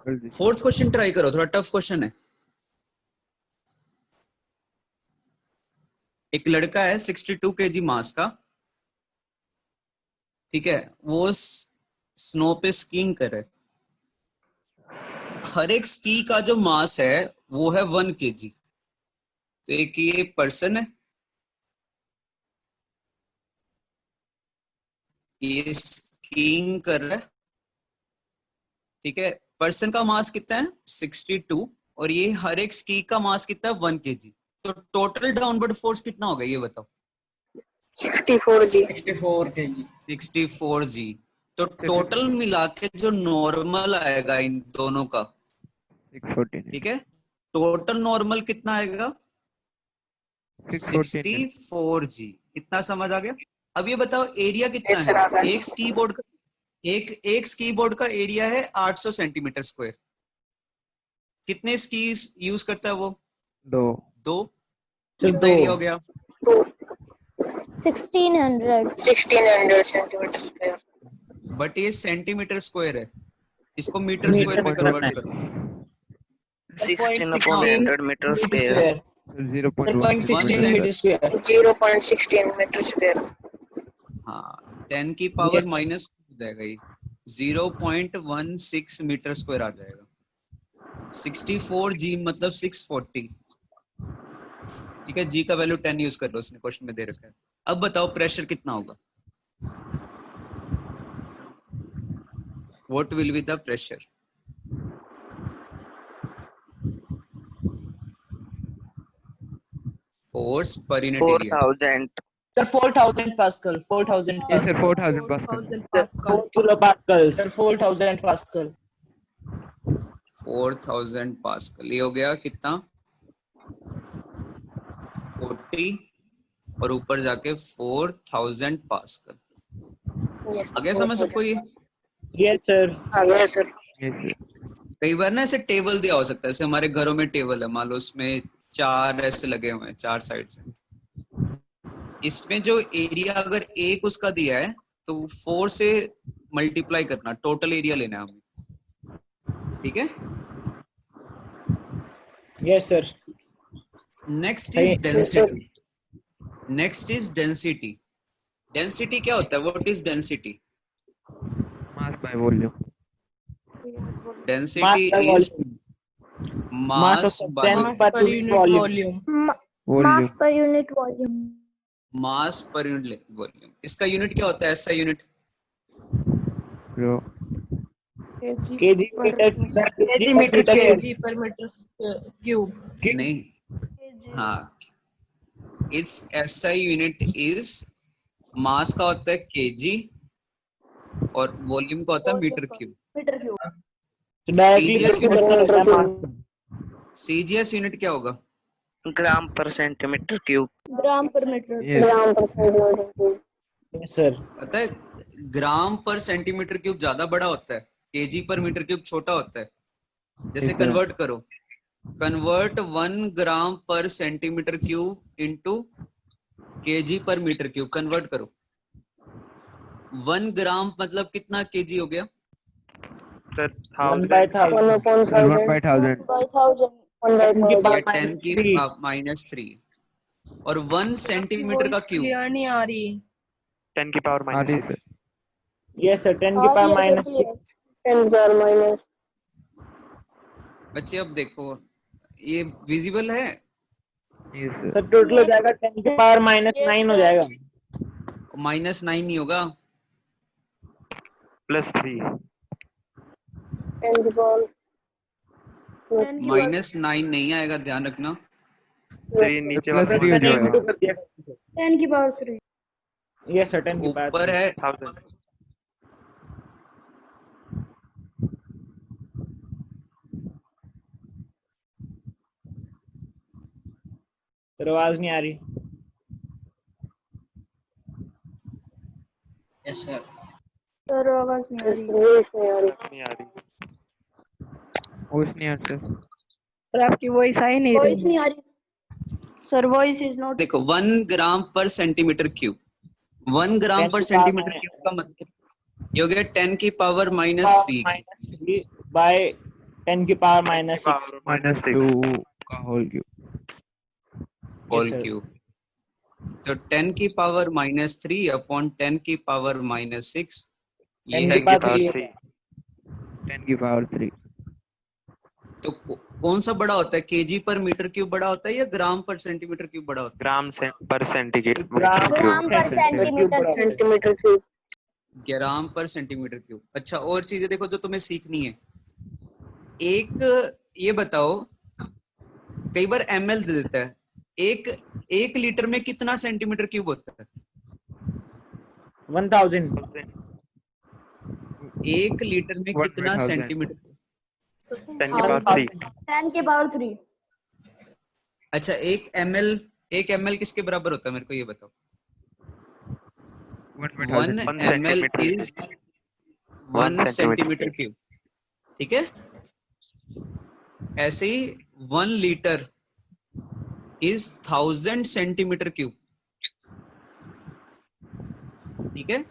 Fourth question try करो, थोड़ा tough question है। एक लड़का है 62 kg मास का, ठीक है, वो स्नो पे स्कीइंग कर रहा है। हर एक स्की का जो मास है वो है 1 kg। तो एक ये पर्सन है, ये स्कीइंग कर रहा है, ठीक है। पर्सन का मास कितना है 62, और ये हर एक स्की का मास कितना है 1 kg। तो टोटल डाउनवर्ड फोर्स कितना होगा ये बताओ। 64 जी। 64 जी। तो टोटल मिला के जो नॉर्मल आएगा इन दोनों का, 614, ठीक है, टोटल नॉर्मल कितना आएगा 64 जी। इतना समझ आ गया। अब ये बताओ एरिया कितना Yes, है। sir, आ गया। एक स्की बोर्ड का एक स्की बोर्ड का एरिया है 800 सेंटीमीटर स्क्वायर। कितने स्की यूज करता है वो? 2। कितना एरिया हो गया? 1600 सेंटीमीटर स्क्वायर। बट ये सेंटीमीटर स्क्वायर है, इसको मीटर स्क्वायर में कन्वर्ट करो। 16/100 metre square. 0.16 metre square. 0.16 metre square. हाँ, 10 की पावर माइनस हो जाएगा, ये 0.16 मीटर स्क्वायर आ जाएगा। 64 जी मतलब 640, ठीक है। जी का वैल्यू 10 यूज कर लो, उसने क्वेश्चन में दे रखा है। अब बताओ प्रेशर कितना होगा। What will be the pressure? Force per unit area. 4000 Sir, 4,000 Pascal. 4,000 Yes, sir, Pascal. 4,000 Pascal. 4 kilopascal. Sir, 4,000 Pascal. 4000 pascal. ये हो गया कितना 40, और ऊपर जाके 4000 पास्कल। Yes, आ गया समझ सबको ये? Yes, sir. आ गया सर। Yes, sir. कई बार ना ऐसे टेबल दिया हो सकता है, जैसे हमारे घरों में टेबल है, मान लो उसमें 4 ऐसे लगे हुए हैं 4 साइड से। इसमें जो एरिया अगर एक उसका दिया है तो 4 से मल्टीप्लाई करना, टोटल एरिया लेना है हमें, ठीक है। Yes, sir. Next is density. Next is density. Density क्या होता है? What is density? Mass by volume. Density Mass by is volume. Mass of by substance per unit volume. Volume. per unit volume. Mass per unit volume. इसका unit क्या होता है? ऐसा unit Bro. kg meter square. Kg per meter cube. नहीं, हाँ, इस SI unit is mass का होता है केजी, और वॉल्यूम का होता है metre cube. Meter cube. So directly CGS proportional होता है mass. सीजीएस यूनिट क्या होगा? ग्राम पर centimetre cube. Gram per meter. Yes. Yes, sir. पता है ग्राम पर सेंटीमीटर क्यूब ज्यादा बड़ा होता है, केजी पर मीटर क्यूब छोटा होता है। जैसे Yes, sir. कन्वर्ट करो, कन्वर्ट 1 ग्राम पर सेंटीमीटर क्यूब इनटू केजी पर मीटर क्यूब, कन्वर्ट करो। 1 ग्राम मतलब कितना केजी हो गया? Sir 1 by 1000. 1 by 1000. By 1000. 10 की power या 10 की minus 3. -3, और 1 सेंटीमीटर का क्यूब क्लियर नहीं आ रही। 10 की power Adi, -6। sir. Yes, sir. 10 की power minus 6. 10 power minus। बच्चे अब देखो, ये विजिबल है? Yes, sir. सर टोटल हो जाएगा 10 की power minus 9 हो जाएगा। -9 नहीं होगा, +3। 10 की power -9 नहीं आएगा, ध्यान रखना। तो ये नीचे Plus वाला 3 हो 10 जाएगा. into कर दिया। 10 की power 3. Yes, sir. 10 की power ऊपर 3. है 1000। सर आवाज नहीं आ रही। Sir, आवाज नहीं आ रही. voice नहीं आ रही। नहीं आ रही। Voice नहीं आता. सर आपकी वॉइस आ ही नहीं Voice रही। नहीं आ रही. Sir, voice is not. देखो 1 ग्राम पर सेंटीमीटर क्यूब, 1 ग्राम 10 पर की सेंटीमीटर power क्यूब का मतलब ये हो गया 10 की पावर -3 minus 3 by 10 की power minus power minus minus 6. 2 का whole cube. Whole sir. Cube. तो 10 की पावर -3 अपॉन 10 की पावर -6 ये 10 है की पावर Power 3 3. 10 की पावर 3। तो कौन सा बड़ा होता है, केजी पर मीटर क्यूब बड़ा होता है या ग्राम पर सेंटीमीटर क्यूब बड़ा होता Per centimeter ग्राम cube. per centimeter cube. Centimetre cube. है? ग्राम पर सेंटीमीटर क्यूब। अच्छा, और चीजें देखो जो तुम्हें सीखनी है। एक ये बताओ, कई बार ml दे देता है, एक लीटर में कितना सेंटीमीटर क्यूब होता है? 1000 एक लीटर में कितना 1/1000। सेंटीमीटर? 10 की power 3. 10 की पावर 3। अच्छा, एक ml किसके बराबर होता है, मेरे को ये बताओ। 1 1/1000। 1 ml centimeter. Is 1 1 centimetre centimeter. Cube, ठीक है। ऐसे ही 1 लीटर इज 1000 सेंटीमीटर क्यूब, ठीक है।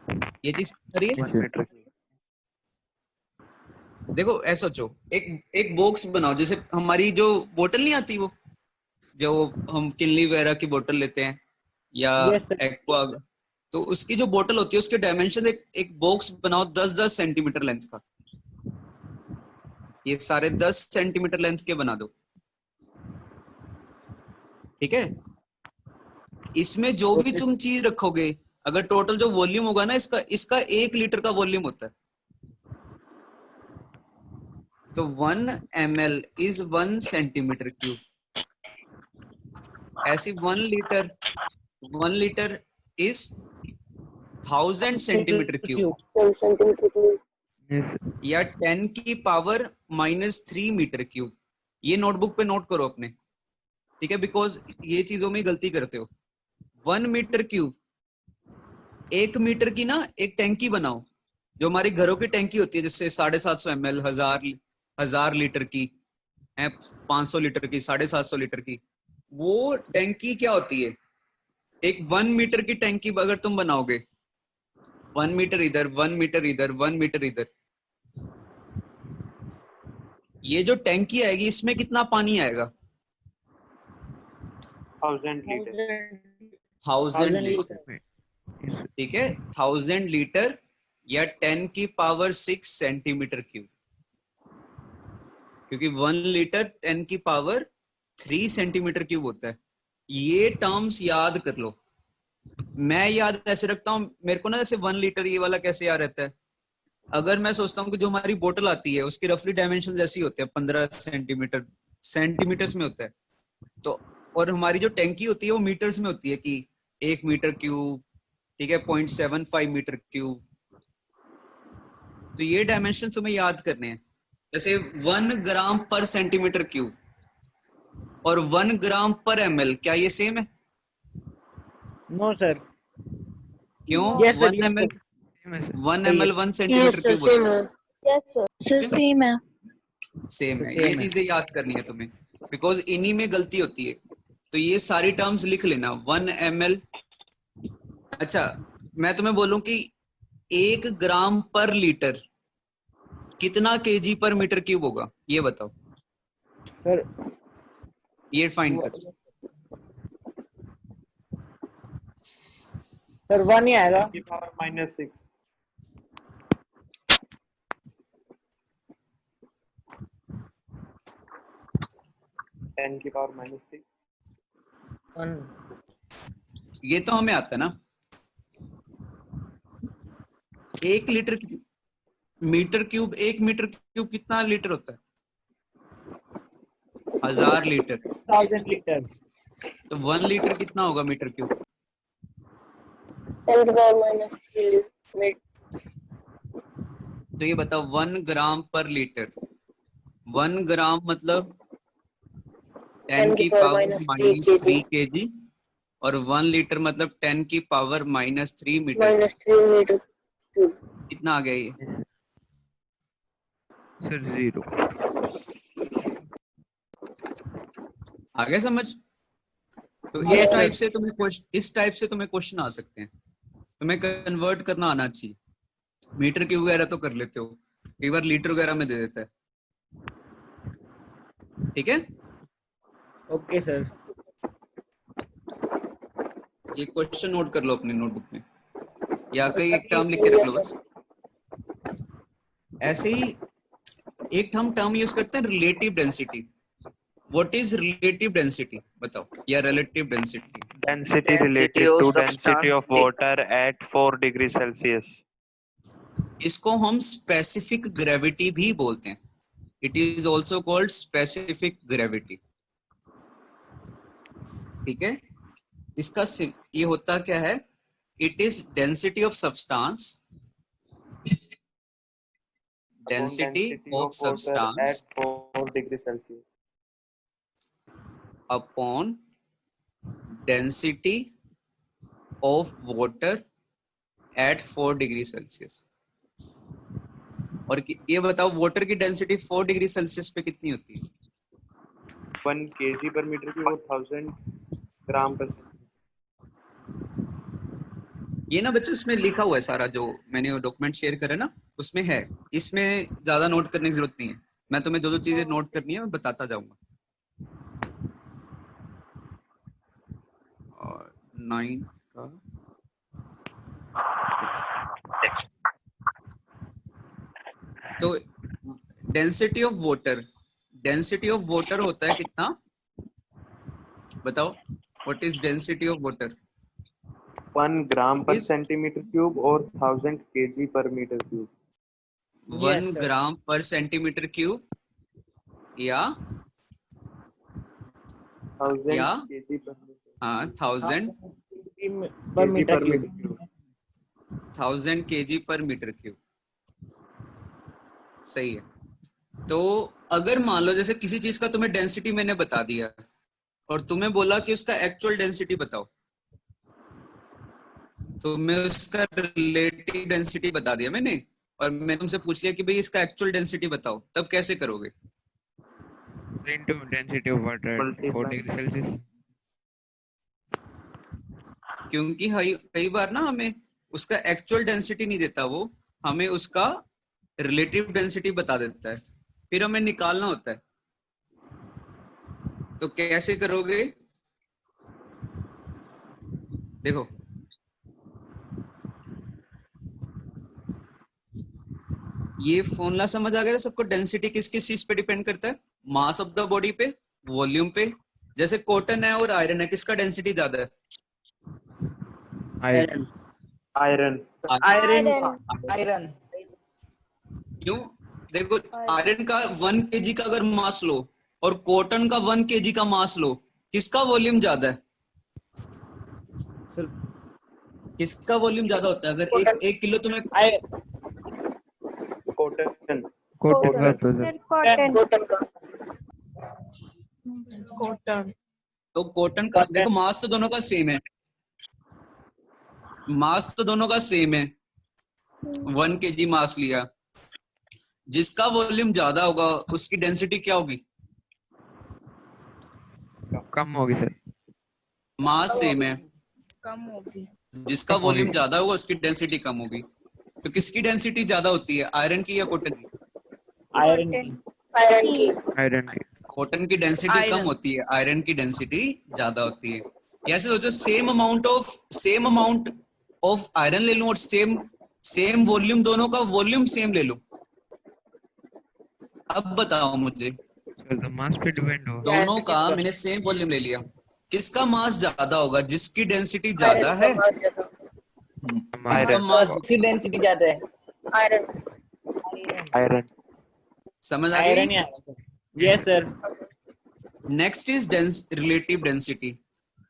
ये चीज करिए। 1 meter cube. देखो ऐसा सोचो, एक बॉक्स बनाओ, जैसे हमारी जो बोतल नहीं आती, वो जो हम किनली वगैरह की बोतल लेते हैं या Yes, sir. एक्वा, तो उसकी जो बोतल होती है उसके डायमेंशन एक बॉक्स बनाओ 10-10 सेंटीमीटर लेंथ का। ये सारे 10 सेंटीमीटर लेंथ के बना दो, ठीक है। इसमें जो भी तुम चीज रखोगे, अगर टोटल जो वॉल्यूम होगा ना इसका 1 लीटर का वॉल्यूम होता है। तो 1 ml इज 1 सेंटीमीटर क्यूब। ऐसे 1 litre is 1000 centimetre cube, centimetre cube. Yes, या 10 की पावर -3 मीटर क्यूब। ये नोटबुक पे नोट करो अपने, ठीक है, बिकॉज ये चीजों में गलती करते हो। 1 मीटर क्यूब, 1 मीटर की ना एक टैंकी बनाओ, जो हमारी घरों की टैंकी होती है, जैसे 750 ml, 1000 लीटर की, 500 लीटर की, 750 लीटर की। वो टैंकी क्या होती है, एक 1 मीटर की टैंकी अगर तुम बनाओगे, 1 मीटर इधर, 1 मीटर इधर, 1 मीटर इधर, ये जो टैंकी आएगी इसमें कितना पानी आएगा? 1000 liter. 1000 लीटर, yes, ठीक है। 1000 लीटर या 10 की पावर 6 सेंटीमीटर क्यूब, क्योंकि 1 लीटर 10 की पावर 3 सेंटीमीटर क्यूब होता है। ये टर्म्स याद कर लो। मैं याद ऐसे रखता हूँ, मेरे को ना जैसे 1 लीटर ये वाला कैसे याद रहता है, अगर मैं सोचता हूँ कि जो हमारी बोतल आती है उसकी रफली डायमेंशन ऐसी होते हैं, 15 सेंटीमीटर्स में होता है। तो और हमारी जो टैंकी होती है वो मीटर्स में होती है, कि 1 मीटर क्यूब, ठीक है, 0.75 मीटर क्यूब। तो ये डायमेंशन तुम्हें याद करने हैं। जैसे 1 ग्राम पर सेंटीमीटर क्यूब और 1 ग्राम पर ml, क्या ये सेम है? No sir. क्यों? Yes, sir, 1 yes, ml sir. 1 ml 1 centimetre yes cube same होता है। Yes sir. सर सेम है। है, सेम है। Same ये है। चीजें याद करनी है तुम्हें, बिकॉज इन्हीं में गलती होती है। तो ये सारी टर्म्स लिख लेना, 1 ml। अच्छा, मैं तुम्हें बोलूं कि 1 ग्राम पर लीटर कितना केजी पर मीटर क्यूब होगा, ये बताओ, सर ये फाइंड कर। सर 1 ही आएगा। 10 की power -6. टेन की पावर -6. ये तो हमें आता है ना। 1 litre metre cube, 1 metre cube कितना लीटर होता है? 1000 लीटर। 1000 लीटर। तो 1 लीटर कितना होगा मीटर क्यूब? 10 की पावर -3 तो ये बताओ, 1 ग्राम पर लीटर, 1 ग्राम मतलब 10 की पावर -3 kg, और 1 लीटर मतलब 10 की पावर -3 मीटर। -3 metre cube. कितना आ गया ये? सर 0। आ गया समझ? तो Yes, इस sir. टाइप से तुम्हें क्वेश्चन आ सकते हैं। तुम्हें कन्वर्ट करना आना चाहिए। मीटर क्यूब वगैरह तो कर लेते हो, कई बार लीटर वगैरह में दे देता है। ठीक है, ओके सर। ये क्वेश्चन नोट कर लो अपनी नोटबुक में, या कहीं एक टर्म लिख के रख लो बस। ऐसे ही एक हम टर्म यूज करते हैं relative density. What is relative density बताओ, या relative density? Density related to density of water at 4 degree Celsius. इसको हम स्पेसिफिक ग्रेविटी भी बोलते हैं। It is also called specific gravity. ठीक है, इसका ये होता क्या है, it is density of substance, density of water substance at 4 degree Celsius. Upon density of water at 4 degree Celsius. और ये बताओ वाटर की डेंसिटी 4 डिग्री सेल्सियस पे कितनी होती है? 1 kg per meter cube और 1000 ग्राम पर ये ना बच्चों इसमें लिखा हुआ है सारा, जो मैंने वो डॉक्यूमेंट शेयर करा ना उसमें है, इसमें ज्यादा नोट करने की जरूरत नहीं है। मैं तुम्हें जो चीजें नोट करनी है मैं बताता जाऊंगा। और 9th का तो डेंसिटी ऑफ वाटर होता है कितना बताओ? What is density of water? 1 ग्राम पर Is- सेंटीमीटर क्यूब और 1000 kg पर मीटर क्यूब। 1 ग्राम पर सेंटीमीटर क्यूब या 1000 kg पर मीटर हाँ 1000 पर metre cube. Cube. 1000 kg per metre cube. सही है। तो अगर मान लो जैसे किसी चीज का तुम्हें डेंसिटी मैंने बता दिया और तुम्हें बोला कि उसका एक्चुअल डेंसिटी बताओ, तो मैं उसका रिलेटिव डेंसिटी बता दिया मैंने, और मैं तुमसे पूछ लिया कि भाई इसका एक्चुअल डेंसिटी बताओ, तब कैसे करोगे? into density of water at 4 degree Celsius. क्योंकि कई बार ना हमें उसका एक्चुअल डेंसिटी नहीं देता, वो हमें उसका रिलेटिव डेंसिटी बता देता है, फिर हमें निकालना होता है। तो कैसे करोगे? देखो ये फॉर्मूला समझ आ गया सबको? डेंसिटी किस किस चीज पे डिपेंड करता है? मास ऑफ द बॉडी पे, वॉल्यूम पे। जैसे कॉटन है और आयरन है, किसका डेंसिटी ज्यादा है? Iron. Iron Iron. क्यों? देखो आयरन का 1 kg का अगर मास लो और कॉटन का 1 kg का मास लो, किसका वॉल्यूम ज्यादा है? किसका वॉल्यूम ज्यादा होता है? अगर एक किलो तुम्हें कॉटन Cotton का तो सर Cotton. Cotton. तो कॉटन का देखो मास तो दोनों का सेम है, मास तो दोनों का सेम है। 1 kg मास लिया, जिसका वॉल्यूम ज्यादा होगा उसकी डेंसिटी क्या होगी? कम होगी सर। मास सेम है, कम होगी। जिसका कम वॉल्यूम होगी। ज्यादा होगा उसकी डेंसिटी कम होगी। तो किसकी डेंसिटी ज्यादा होती है, आयरन की या कॉटन की? आयरन की। Iron की। कॉटन की डेंसिटी Iron. कम होती है, आयरन की डेंसिटी ज्यादा होती है। ऐसे सोचो सेम अमाउंट ऑफ आयरन ले लूं और सेम वॉल्यूम, दोनों का वॉल्यूम सेम ले लूं, अब बताओ मुझे सर तो मास पे डिपेंड हो। दोनों का मैंने सेम वॉल्यूम ले लिया, किसका मास ज्यादा होगा? जिसकी डेंसिटी ज्यादा है। जिसका मास इसकी डेंसिटी ज्यादा है। आयरन समझ आ आयरन गई? ही आएगा sir. Yes sir. Next is relative density.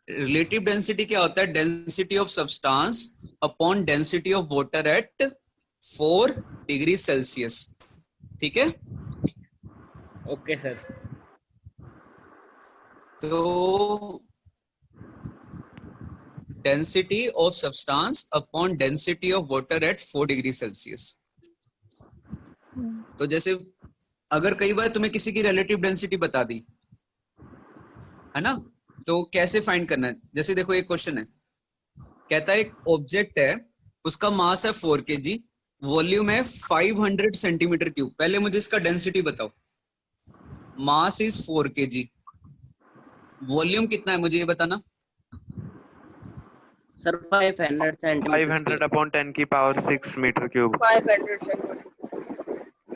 Relative density क्या होता है? Density of substance upon density of water at 4 degree Celsius. ठीक है, ओके सर। तो density of substance upon density of water at 4 degree Celsius. तो जैसे अगर कई बार तुम्हें किसी की रिलेटिव डेंसिटी बता दी है ना, तो कैसे फाइंड करना है? जैसे देखो एक क्वेश्चन है, कहता है एक ऑब्जेक्ट है, उसका मास है 4 kg, वॉल्यूम है 500 सेंटीमीटर क्यूब। पहले मुझे इसका डेंसिटी बताओ। मास इज 4 kg, वॉल्यूम कितना है मुझे ये बताना। सर 500 सेंटीमीटर 500 upon 10 की power 6 metre cube. 500 centimeters.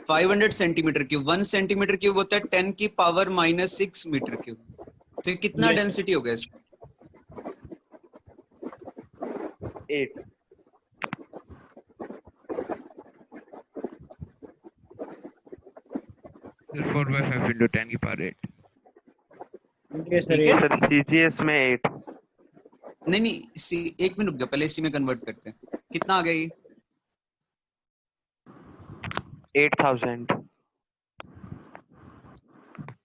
500 centimetre cube, 1 centimetre cube होता है 10 की पावर -6 मीटर क्यूब। तो ये कितना डेंसिटी हो गया इसका? 8। Sir, 4/5 into 10 की power 8. Okay, sir. ठीक है? सर CGS में 8। नहीं नहीं, एक मिनट रुक जाओ, पहले इसी में कन्वर्ट करते हैं। कितना आ गया ये? 8000।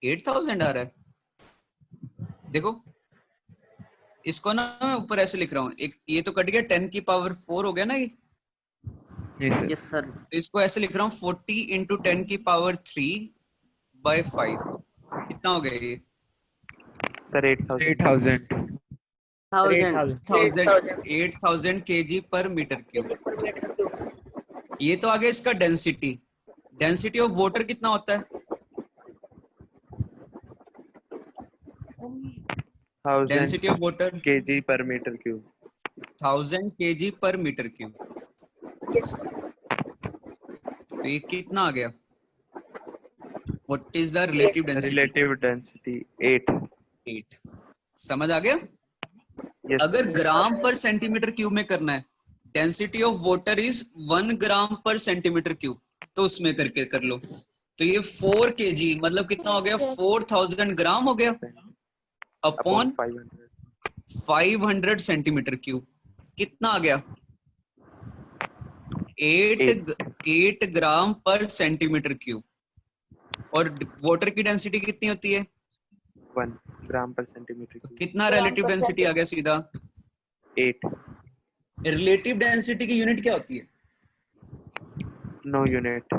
8000 आ रहा है। देखो इसको ना मैं ऊपर ऐसे लिख रहा हूँ, एक ये तो कट गया, 10 की पावर 4 हो गया ना ये। Yes, sir. यस सर तो इसको ऐसे लिख रहा हूँ 40 into 10 की पावर 3/5। कितना हो गया ये? Sir 8000। 8000. 8,000. 8000 kg per metre cube. kg per meter cube. ये तो आ गया इसका डेंसिटी। डेंसिटी ऑफ वाटर कितना होता है? 1000 density of water kg per metre cube. 1000 kg per metre cube. Yes, sir. तो ये कितना आ गया? What is the relative density? Relative density 8। 8। समझ आ गया? यस अगर ग्राम पर सेंटीमीटर क्यूब में करना है, डेंसिटी ऑफ वाटर इज 1 ग्राम पर सेंटीमीटर क्यूब, तो उसमें करके कर लो। तो ये 4 kg मतलब कितना हो गया? 4000 ग्राम हो गया अपॉन 500। 500 centimetre cube. कितना आ गया? 8 ग्राम पर सेंटीमीटर क्यूब। और वाटर की डेंसिटी कितनी होती है? 1 ग्राम पर सेंटीमीटर तो क्यूब। कितना रिलेटिव डेंसिटी आ गया सीधा? 8। रिलेटिव डेंसिटी की यूनिट क्या होती है? No unit.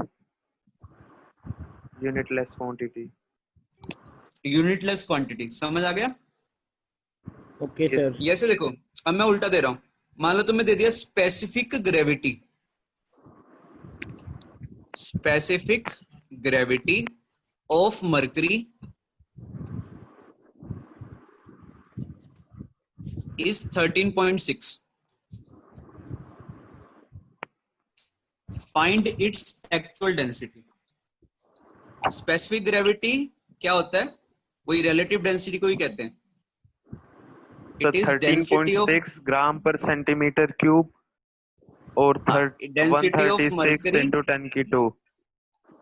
Unitless quantity. Unitless quantity. समझ आ गया? Okay, sir. ये से देखो, अब मैं उल्टा दे रहा हूं। मान लो तुम्हें दे दिया specific gravity. Specific gravity of mercury is 13.6. Find its actual density. Specific gravity क्या होता है? वही relative density को ही कहते हैं। तो It is density of 13.6 ग्राम पर सेंटीमीटर क्यूब और density of 136 mercury into 10 की 2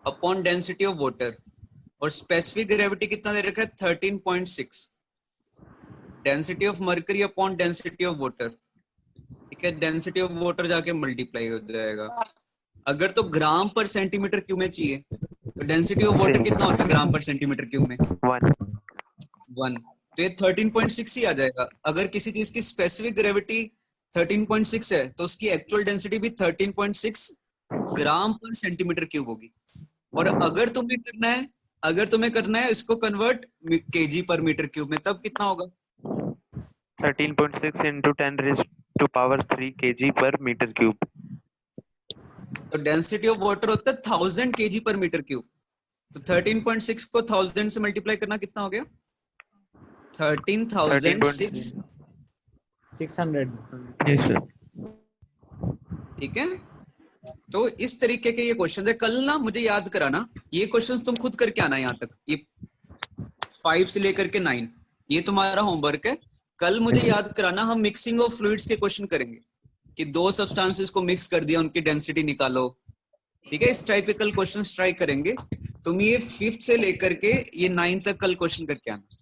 upon density of water। और specific gravity कितना दे रखा है? 13.6। Density of mercury upon density of water. ठीक है, डेंसिटी ऑफ वाटर जाके मल्टीप्लाई हो जाएगा। अगर तो ग्राम पर सेंटीमीटर क्यूब में चाहिए तो डेंसिटी ऑफ वाटर कितना होता है ग्राम पर सेंटीमीटर क्यूब में? 1। तो ये 13.6 ही आ जाएगा। अगर किसी चीज की स्पेसिफिक ग्रेविटी 13.6 है तो उसकी एक्चुअल डेंसिटी भी 13.6 ग्राम पर सेंटीमीटर क्यूब होगी। और अगर तुम्हें करना है इसको कन्वर्ट केजी पर मीटर क्यूब में, तब कितना होगा? 13.6 into 10 raised to power 3 kg per metre cube. तो डेंसिटी ऑफ वाटर होता है 1000 kg पर मीटर क्यूब। तो 13.6 को 1000 से मल्टीप्लाई करना कितना हो गया? 13,600। 600. Yes, sir. ठीक है, तो इस तरीके के ये क्वेश्चन है। कल ना मुझे याद कराना, ये क्वेश्चंस तुम खुद करके आना यहाँ तक, ये 5 से लेकर के 9, ये तुम्हारा होमवर्क है। कल मुझे याद कराना, हम मिक्सिंग ऑफ फ्लूइड्स के क्वेश्चन करेंगे कि 2 सब्सटेंसेस को मिक्स कर दिया, उनकी डेंसिटी निकालो। ठीक है, इस टाइप के कल क्वेश्चन ट्राई करेंगे। तुम ये 5th से लेकर के ये 9 तक कल क्वेश्चन करके आना।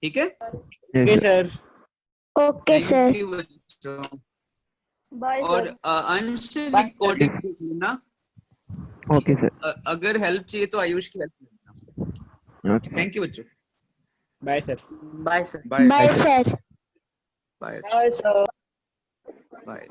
ठीक है? Yes, Okay, sir. sir. Okay, sir. Thank you, बच्चों। Bye, और अंश रिकॉर्डिंग देख लेना। Okay, sir. अगर हेल्प चाहिए तो आयुष की हेल्प लेना। Okay. थैंक यू बच्चों। Bye, sir. Bye sir bye Bye, sir. Bye Bye, sir. Bye.